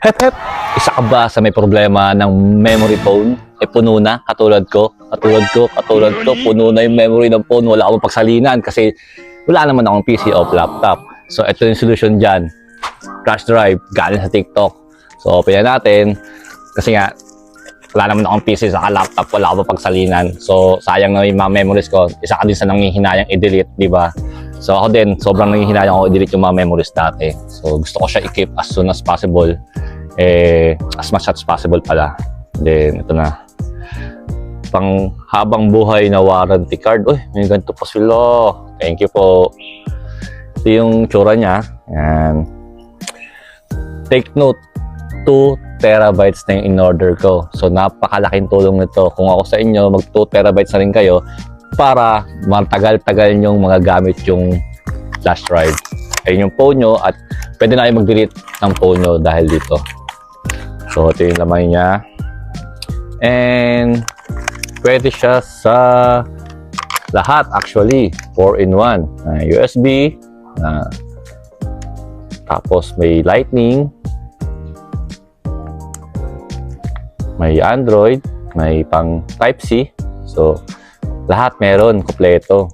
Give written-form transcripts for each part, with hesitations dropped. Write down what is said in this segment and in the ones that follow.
Hep hep! Isa ka ba sa may problema ng memory phone? Puno na, katulad ko, puno na yung memory ng phone, wala akong pagsalinan kasi wala naman akong PC o laptop. So, ito yung solution dyan. Flash drive, galing sa TikTok. So, open na natin. Kasi nga, wala naman akong PC sa laptop, wala akong pagsalinan. So, sayang na yung mga memories ko. Isa ka din sa nangihinayang i-delete, di ba? So, ako din, sobrang nangihinayang ako i-delete yung mga memories dati. So, gusto ko siya i-keep as soon as possible. As much as possible pala. Then, ito na. Pang habang buhay na warranty card. Uy, may ganito pa sila. Thank you po. Ito yung tsura niya. Yan. Take note, 2 terabytes na yung in-order ko. So, napakalaking tulong nito. Kung ako sa inyo, mag 2 terabytes na rin kayo para matagal-tagal nyong magagamit yung flash drive. Ayun yung phone nyo at pwede na kayo mag-delete ng phone nyo dahil dito. So, ito yung laman niya. And, pwede siya sa lahat actually. 4-in-1. USB. Tapos, may lightning. May Android. May pang Type-C. So, lahat meron. Kompleto.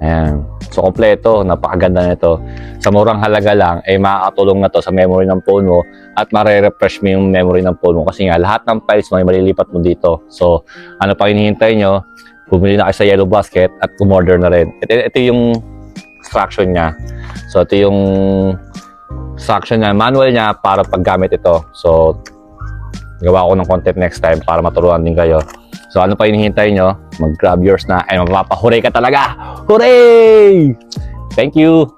Ayan. So, kompleto. Napakaganda nito. Sa murang halaga lang, makakatulong na to sa memory ng phone mo at mare-refresh mo yung memory ng phone mo kasi nga lahat ng files mo ay malilipat mo dito. So, ano pa hinihintay nyo? Bumili na kayo sa Yellow Basket at umorder na rin. Ito yung instruction niya. So, ito yung instruction niya, manual niya para paggamit ito. So, gawa ko ng content next time para maturuan din kayo. So, ano pa hinihintay nyo? Mag-grab yours na ay mapapahuray ka talaga! Hooray! Thank you!